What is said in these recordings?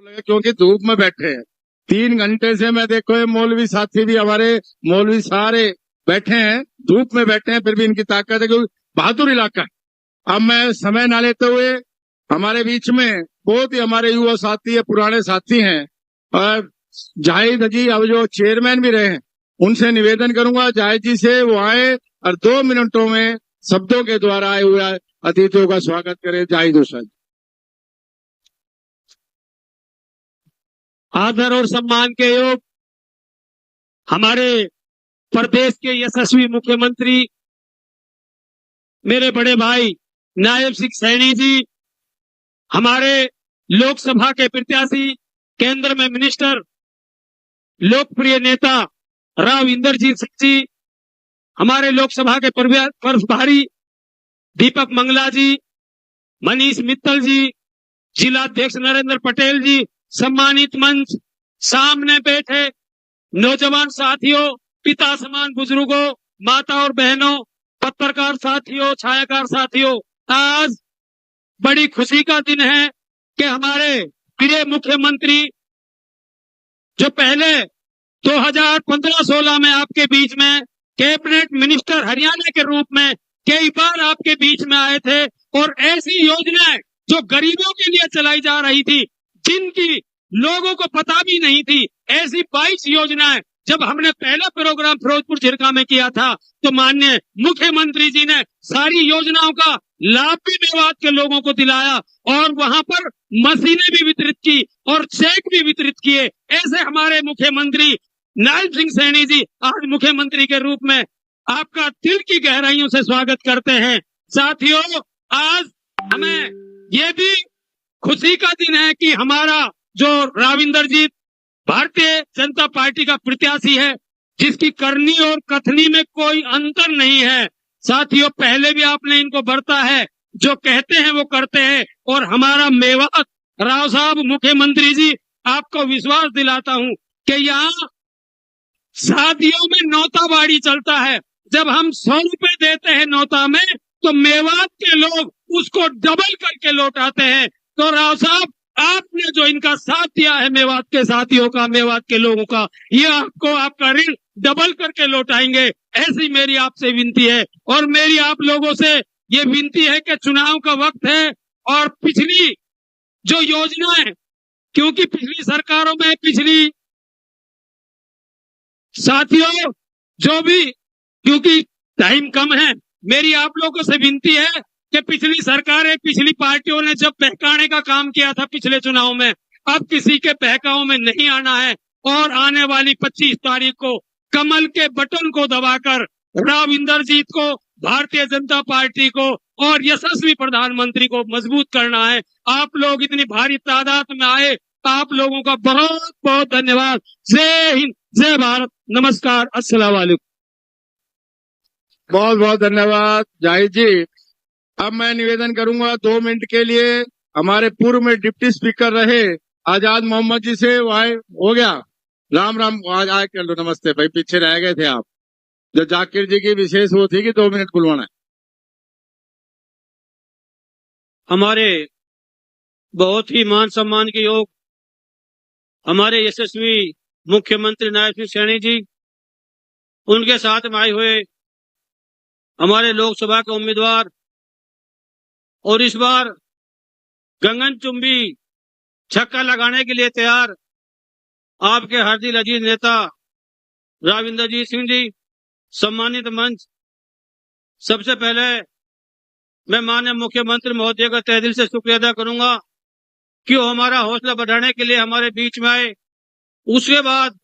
लगे क्योंकि धूप में बैठे हैं 3 घंटे से। मैं देखो ये मौलवी साथी भी हमारे मौलवी सारे बैठे हैं, धूप में बैठे हैं, फिर भी इनकी ताकत है क्योंकि बहादुर इलाका है। अब मैं समय ना लेते हुए हमारे बीच में बहुत ही हमारे युवा साथी है, पुराने साथी हैं, और जाहिद जी अब जो चेयरमैन भी रहे हैं, उनसे निवेदन करूंगा जाहिद जी से वो आए और 2 मिनटों में शब्दों के द्वारा आए हुए अतिथियों का स्वागत करें। जाहिद हुसैन। आदर और सम्मान के योग हमारे प्रदेश के यशस्वी मुख्यमंत्री मेरे बड़े भाई नायब सिंह सैनी जी, हमारे लोकसभा के प्रत्याशी, केंद्र में मिनिस्टर, लोकप्रिय नेता राव इंदरजीत सिंह जी, हमारे लोकसभा के प्रभारी दीपक मंगला जी, मनीष मित्तल जी, जिलाध्यक्ष नरेंद्र पटेल जी, सम्मानित मंच, सामने बैठे नौजवान साथियों, पिता समान बुजुर्गों, माता और बहनों, पत्रकार साथियों, छायाकार साथियों, आज बड़ी खुशी का दिन है कि हमारे प्रिय मुख्यमंत्री जो पहले 2015-16 में आपके बीच में कैबिनेट मिनिस्टर हरियाणा के रूप में कई बार आपके बीच में आए थे, और ऐसी योजनाएं जो गरीबों के लिए चलाई जा रही थी, जिनकी लोगों को पता भी नहीं थी, ऐसी 22 योजनाएं जब हमने पहला प्रोग्राम फिरोजपुर झिरका में किया था, तो माननीय मुख्यमंत्री जी ने सारी योजनाओं का लाभ भी मेवात के लोगों को दिलाया, और वहां पर मशीनें भी वितरित की और चेक भी वितरित किए। ऐसे हमारे मुख्यमंत्री नायब सिंह सैनी जी आज मुख्यमंत्री के रूप में आपका दिल की गहराइयों से स्वागत करते हैं। साथियों, आज हमें ये भी खुशी का दिन है कि हमारा जो राविंदर जी भारतीय जनता पार्टी का प्रत्याशी है, जिसकी करनी और कथनी में कोई अंतर नहीं है। साथियों, पहले भी आपने इनको बरता है, जो कहते हैं वो करते हैं, और हमारा मेवात राव साहब मुख्यमंत्री जी, आपको विश्वास दिलाता हूं कि यहाँ शादियों में नौता बाड़ी चलता है। जब हम 100 रुपए देते हैं नौता में, तो मेवात के लोग उसको डबल करके लौटाते हैं। तो राव साहब, आपने जो इनका साथ दिया है मेवात के साथियों का, मेवात के लोगों का, ये आपको आपका ऋण डबल करके लौटाएंगे, ऐसी मेरी आपसे विनती है। और मेरी आप लोगों से ये विनती है कि चुनाव का वक्त है, और पिछली जो योजना है, क्योंकि पिछली सरकारों में पिछली साथियों जो भी, क्योंकि टाइम कम है, मेरी आप लोगों से विनती है कि पिछली सरकारें, पिछली पार्टियों ने जब बहकाने का काम किया था पिछले चुनाव में, अब किसी के बहकाव में नहीं आना है, और आने वाली 25 तारीख को कमल के बटन को दबाकर राव इंदरजीत को, भारतीय जनता पार्टी को और यशस्वी प्रधानमंत्री को मजबूत करना है। आप लोग इतनी भारी तादाद में आए, आप लोगों का बहुत बहुत धन्यवाद। जय हिंद, जय भारत, नमस्कार, अस्सलाम वालेकुम। बहुत बहुत धन्यवाद जाहिद जी। अब मैं निवेदन करूंगा 2 मिनट के लिए हमारे पूर्व में डिप्टी स्पीकर रहे आजाद मोहम्मद जी से। वाह, हो गया, राम राम, आज आए कर लो। नमस्ते भाई, पीछे रह गए थे आप। जो जाकिर जी की विशेष वो थी कि 2 मिनट बुलवाना है। हमारे बहुत ही मान सम्मान के योग हमारे यशस्वी मुख्यमंत्री नायब सिंह सैनी जी, उनके साथ में आए हुए हमारे लोकसभा के उम्मीदवार, और इस बार गगनचुंबी छक्का लगाने के लिए तैयार आपके हर दिल अजीज नेता राव इंदरजीत सिंह जी, सम्मानित मंच, सबसे पहले मैं माननीय मुख्यमंत्री महोदय का तहे दिल से शुक्रिया अदा करूंगा कि वो हमारा हौसला बढ़ाने के लिए हमारे बीच में आए। उसके बाद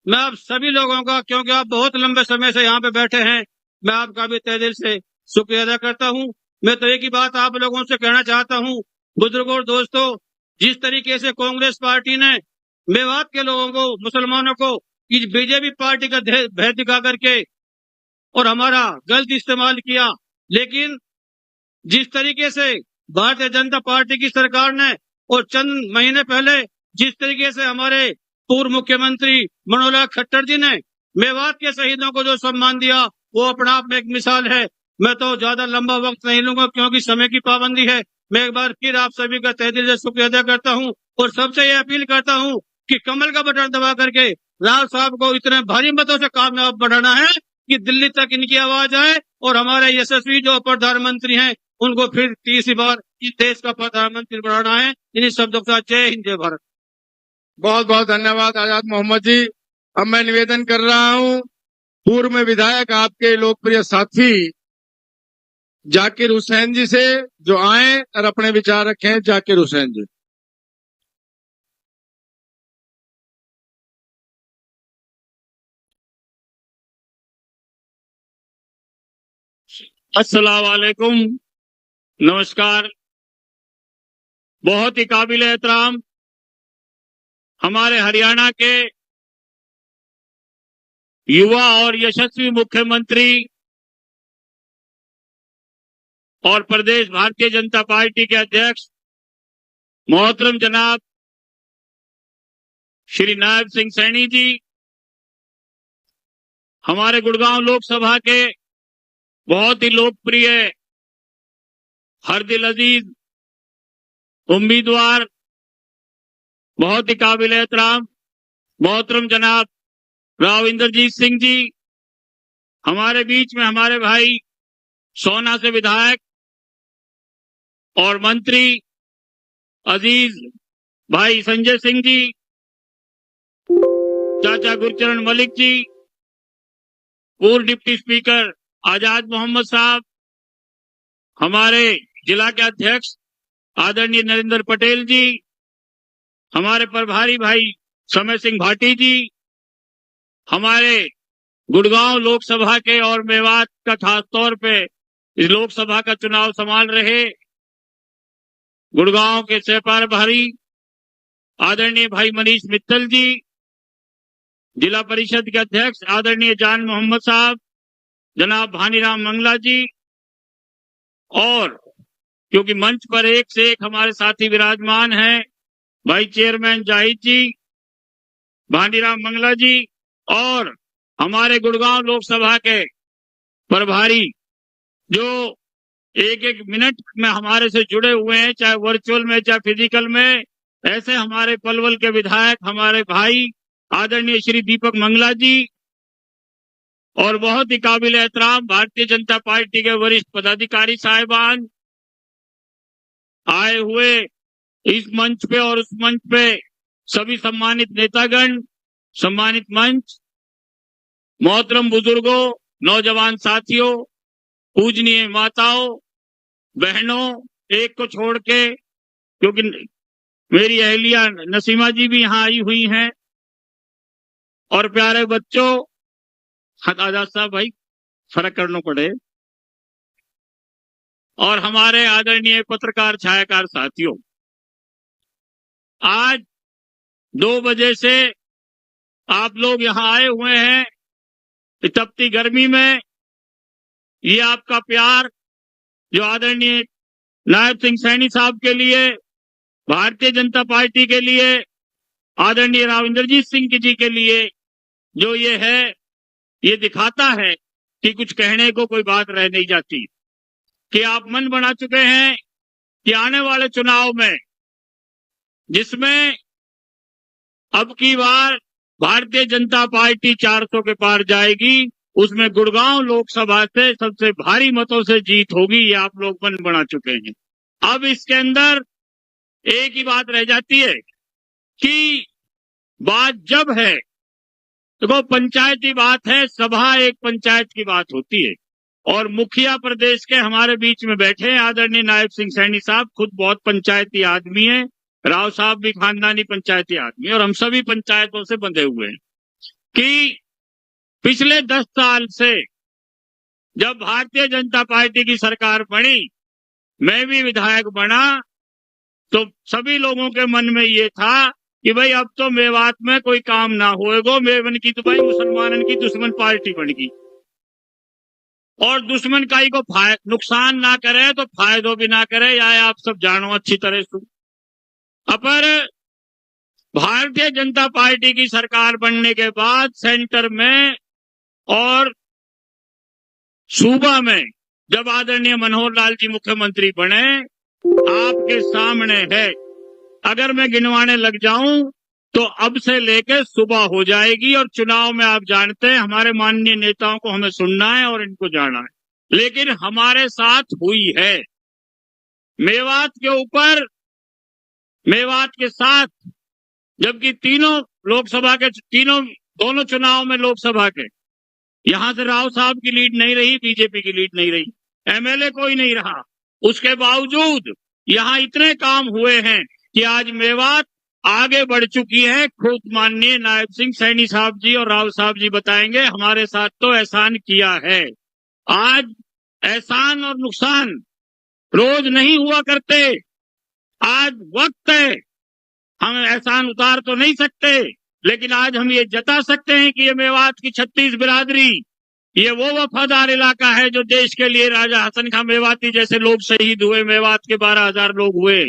मैं आप सभी लोगों का, क्योंकि आप बहुत लंबे समय से यहाँ पे बैठे हैं, मैं आपका भी तहे दिल से शुक्रिया अदा करता हूँ। मैं तो एक ही बात आप लोगों से कहना चाहता हूँ, बुजुर्गों और दोस्तों, जिस तरीके से कांग्रेस पार्टी ने मेवात के लोगों को, मुसलमानों को इस बीजेपी पार्टी का भय दिखा करके और हमारा गलत इस्तेमाल किया, लेकिन जिस तरीके से भारतीय जनता पार्टी की सरकार ने और चंद महीने पहले जिस तरीके से हमारे पूर्व मुख्यमंत्री मनोहर लाल खट्टर जी ने मेवात के शहीदों को जो सम्मान दिया, वो अपने आप में एक मिसाल है। मैं तो ज्यादा लंबा वक्त नहीं लूंगा क्योंकि समय की पाबंदी है। मैं एक बार फिर आप सभी का तहे दिल से शुक्रिया अदा करता हूं और सबसे ये अपील करता हूं कि कमल का बटन दबा करके राव साहब को इतने भारी मतों से कामयाब बढ़ाना है कि दिल्ली तक इनकी आवाज आए और हमारे यशस्वी जो प्रधानमंत्री हैं उनको फिर तीसरी बार इस देश का प्रधानमंत्री बनाना है। इन्हीं शब्दों के साथ जय हिंद जय भारत। बहुत बहुत धन्यवाद आजाद मोहम्मद जी। अब मैं निवेदन कर रहा हूं पूर्व में विधायक आपके लोकप्रिय साथी जाकिर हुसैन जी से, जो आए और अपने विचार रखें। जाकिर हुसैन जी। अस्सलाम वालेकुम, नमस्कार। बहुत ही काबिल एहतराम हमारे हरियाणा के युवा और यशस्वी मुख्यमंत्री और प्रदेश भारतीय जनता पार्टी के अध्यक्ष मोहतरम जनाब श्री नायब सिंह सैनी जी, हमारे गुड़गांव लोकसभा के बहुत ही लोकप्रिय हर दिल अजीज उम्मीदवार, बहुत ही काबिल एहतराम मोहतरम जनाब राव इंद्रजीत सिंह जी, हमारे बीच में हमारे भाई सोना से विधायक और मंत्री अजीज भाई संजय सिंह जी, चाचा गुरचरण मलिक जी, पूर्व डिप्टी स्पीकर आजाद मोहम्मद साहब, हमारे जिला के अध्यक्ष आदरणीय नरेंद्र पटेल जी, हमारे प्रभारी भाई समय सिंह भाटी जी, हमारे गुड़गांव लोकसभा के और मेवात का खास तौर पे इस लोकसभा का चुनाव संभाल रहे गुड़गांव के सह प्रभारी आदरणीय भाई मनीष मित्तल जी, जिला परिषद के अध्यक्ष आदरणीय जान मोहम्मद साहब, जनाब भानीराम मंगला जी, और क्योंकि मंच पर एक से एक हमारे साथी विराजमान हैं, भाई चेयरमैन जाहिद जी, भानीराम मंगला जी, और हमारे गुड़गांव लोकसभा के प्रभारी जो एक एक मिनट में हमारे से जुड़े हुए हैं, चाहे वर्चुअल में चाहे फिजिकल में, ऐसे हमारे पलवल के विधायक हमारे भाई आदरणीय श्री दीपक मंगला जी, और बहुत ही काबिल एहतराम भारतीय जनता पार्टी के वरिष्ठ पदाधिकारी साहिबान आए हुए इस मंच पे और उस मंच पे, सभी सम्मानित नेतागण, सम्मानित मंच, मोहतरम बुजुर्गों, नौजवान साथियों, पूजनीय माताओं बहनों, एक को छोड़ के, क्योंकि मेरी अहलिया नसीमा जी भी यहाँ आई हुई हैं, और प्यारे बच्चों, आजाद साहब भाई फर्क करना पड़े, और हमारे आदरणीय पत्रकार छायाकार साथियों, आज 2 बजे से आप लोग यहाँ आए हुए हैं तपती गर्मी में। ये आपका प्यार जो आदरणीय नायब सिंह सैनी साहब के लिए, भारतीय जनता पार्टी के लिए, आदरणीय राव इंद्रजीत सिंह जी के लिए जो ये है, ये दिखाता है कि कुछ कहने को कोई बात रह नहीं जाती, कि आप मन बना चुके हैं कि आने वाले चुनाव में, जिसमें अब की बार भारतीय जनता पार्टी 400 के पार जाएगी, उसमें गुड़गांव लोकसभा से सबसे भारी मतों से जीत होगी, ये आप लोग मन बना चुके हैं। अब इसके अंदर एक ही बात रह जाती है कि बात जब है तो पंचायती बात है, सभा एक पंचायत की बात होती है, और मुखिया प्रदेश के हमारे बीच में बैठे हैं आदरणीय नायब सिंह सैनी साहब, खुद बहुत पंचायती आदमी हैं, राव साहब भी खानदानी पंचायती आदमी, और हम सभी पंचायतों से बंधे हुए हैं कि पिछले 10 साल से जब भारतीय जनता पार्टी की सरकार बनी, मैं भी विधायक बना, तो सभी लोगों के मन में ये था कि भाई अब तो मेवात में कोई काम ना होएगो, मेवन की तो भाई मुसलमानन की दुश्मन पार्टी बन गई, और दुश्मन काई को नुकसान ना करे तो फायदो भी ना करे, या आप सब जानो अच्छी तरह से। अपर भारतीय जनता पार्टी की सरकार बनने के बाद सेंटर में और सूबा में जब आदरणीय मनोहर लाल जी मुख्यमंत्री बने, आपके सामने है। अगर मैं गिनवाने लग जाऊं तो अब से लेकर सुबह हो जाएगी, और चुनाव में आप जानते हैं हमारे माननीय नेताओं को हमें सुनना है और इनको जाना है। लेकिन हमारे साथ हुई है मेवात के ऊपर, मेवात के साथ, जबकि तीनों लोकसभा के दोनों चुनाव में लोकसभा के यहां से राव साहब की लीड नहीं रही, बीजेपी की लीड नहीं रही, एमएलए कोई नहीं रहा। उसके बावजूद यहां इतने काम हुए हैं कि आज मेवात आगे बढ़ चुकी है। खुद माननीय नायब सिंह सैनी साहब जी और राव साहब जी बताएंगे, हमारे साथ तो एहसान किया है। आज एहसान और नुकसान रोज नहीं हुआ करते। आज वक्त है, हम एहसान उतार तो नहीं सकते, लेकिन आज हम ये जता सकते हैं कि ये मेवात की 36 बिरादरी, ये वो वफादार इलाका है जो देश के लिए, राजा हसन खां मेवाती जैसे लोग शहीद हुए, मेवात के 12,000 लोग हुए,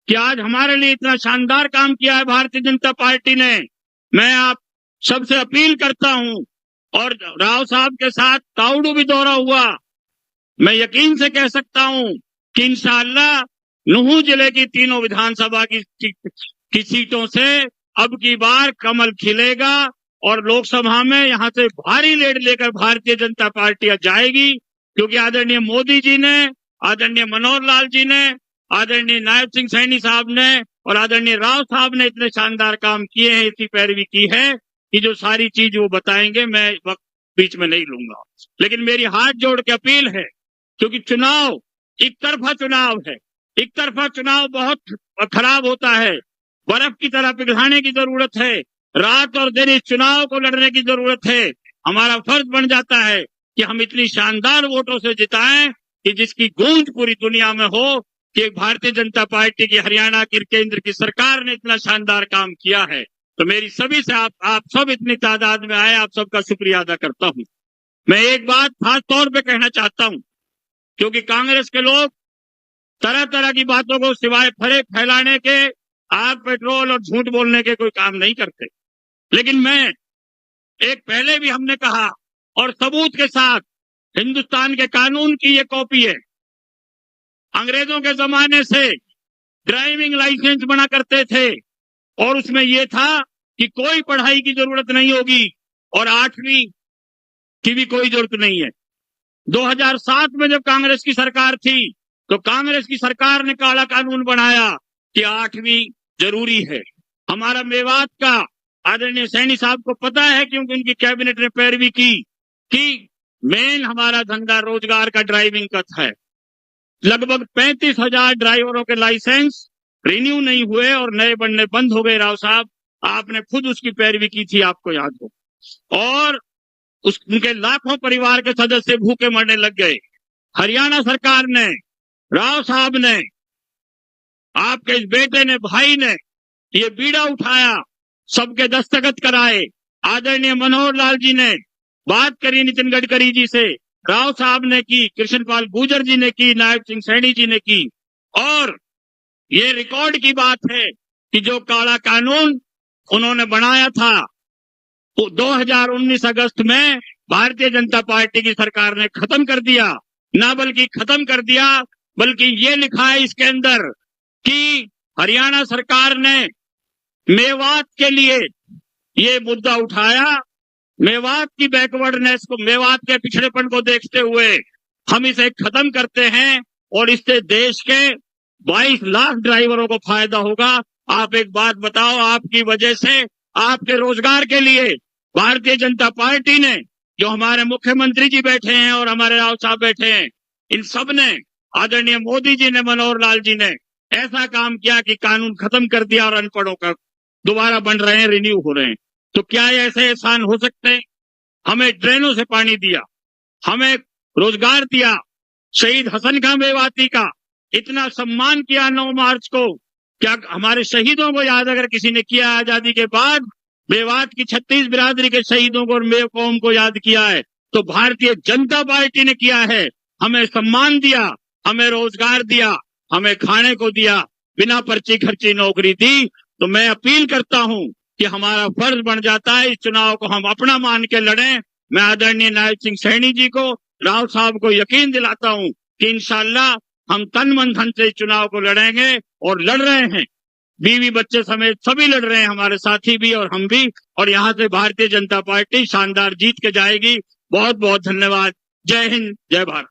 कि आज हमारे लिए इतना शानदार काम किया है भारतीय जनता पार्टी ने। मैं आप सबसे अपील करता हूं, और राव साहब के साथ ताउडू भी दौरा हुआ, मैं यकीन से कह सकता हूं कि इंशाअल्लाह नुहू जिले की तीनों विधानसभा की सीटों से अब की बार कमल खिलेगा, और लोकसभा में यहां से भारी लीड लेकर भारतीय जनता पार्टी जाएगी। क्योंकि आदरणीय मोदी जी ने, आदरणीय मनोहर लाल जी ने, आदरणीय नायब सिंह सैनी साहब ने और आदरणीय राव साहब ने इतने शानदार काम किए हैं, इसी पैरवी की है कि जो सारी चीज वो बताएंगे, मैं वक्त बीच में नहीं लूंगा। लेकिन मेरी हाथ जोड़ के अपील है, क्योंकि चुनाव एक तरफा चुनाव है, एक तरफा चुनाव बहुत खराब होता है। बर्फ की तरह पिघलाने की जरूरत है, रात और दिन इस चुनाव को लड़ने की जरूरत है। हमारा फर्ज बन जाता है कि हम इतनी शानदार वोटों से जिताएं कि जिसकी गूंज पूरी दुनिया में हो कि भारतीय जनता पार्टी की हरियाणा की केंद्र की सरकार ने इतना शानदार काम किया है। तो मेरी सभी से आप सब इतनी तादाद में आए, आप सबका शुक्रिया अदा करता हूं। मैं एक बात खास तौर पे कहना चाहता हूं, क्योंकि कांग्रेस के लोग तरह तरह की बातों को सिवाय फरेब फैलाने के, आग पेट्रोल और झूठ बोलने के कोई काम नहीं करते। लेकिन मैं एक पहले भी हमने कहा और सबूत के साथ, हिंदुस्तान के कानून की ये कॉपी है। अंग्रेजों के जमाने से ड्राइविंग लाइसेंस बना करते थे, और उसमें यह था कि कोई पढ़ाई की जरूरत नहीं होगी और 8वीं की भी कोई जरूरत नहीं है। 2007 में जब कांग्रेस की सरकार थी, तो कांग्रेस की सरकार ने काला कानून बनाया कि 8वीं जरूरी है। हमारा मेवात का आदरणीय सैनी साहब को पता है, क्योंकि उनकी कैबिनेट ने पैरवी की कि मेन हमारा धंधा रोजगार का ड्राइविंग का है। लगभग 35,000 ड्राइवरों के लाइसेंस रिन्यू नहीं हुए और नए बनने बंद हो गए। राव साहब, आपने खुद उसकी पैरवी की थी, आपको याद हो, और उनके लाखों परिवार के सदस्य भूखे मरने लग गए। हरियाणा सरकार ने, राव साहब ने, आपके इस बेटे ने, भाई ने ये बीड़ा उठाया, सबके दस्तखत कराए। आदरणीय मनोहर लाल जी ने बात करी नितिन गडकरी जी से, राव साहब ने की, कृष्णपाल गुर्जर जी ने की, नायब सिंह सैनी जी ने की। और ये रिकॉर्ड की बात है कि जो काला कानून उन्होंने बनाया था, वो 2019 अगस्त में भारतीय जनता पार्टी की सरकार ने खत्म कर दिया। ना बल्कि खत्म कर दिया, बल्कि ये लिखा है इसके अंदर कि हरियाणा सरकार ने मेवात के लिए ये मुद्दा उठाया। मेवात की बैकवर्डनेस को, मेवात के पिछड़ेपन को देखते हुए हम इसे खत्म करते हैं, और इससे देश के 22 लाख ड्राइवरों को फायदा होगा। आप एक बात बताओ, आपकी वजह से, आपके रोजगार के लिए भारतीय जनता पार्टी ने, जो हमारे मुख्यमंत्री जी बैठे हैं और हमारे राव साहब बैठे हैं, इन सब ने, आदरणीय मोदी जी ने, मनोहर लाल जी ने ऐसा काम किया कि कानून खत्म कर दिया, और अनपढ़ों का दोबारा बन रहे हैं, रिन्यू हो रहे हैं। तो क्या ऐसे एहसान हो सकते हैं? हमें ड्रेनों से पानी दिया, हमें रोजगार दिया, शहीद हसन खां मेवाती का इतना सम्मान किया 9 मार्च को। क्या हमारे शहीदों को याद अगर किसी ने किया आजादी के बाद, मेवात की 36 बिरादरी के शहीदों को और मेव कौम को याद किया है, तो भारतीय जनता पार्टी ने किया है। हमें सम्मान दिया, हमें रोजगार दिया, हमें खाने को दिया, बिना पर्ची खर्ची नौकरी दी। तो मैं अपील करता हूं कि हमारा फर्ज बन जाता है इस चुनाव को हम अपना मान के लड़ें। मैं आदरणीय नायब सिंह सैनी जी को, राव साहब को यकीन दिलाता हूं कि इंशाअल्लाह हम तन मन धन से इस चुनाव को लड़ेंगे और लड़ रहे हैं। बीवी बच्चे समेत सभी लड़ रहे हैं, हमारे साथी भी और हम भी। और यहाँ से भारतीय जनता पार्टी शानदार जीत के जाएगी। बहुत बहुत धन्यवाद। जय हिंद, जय भारत।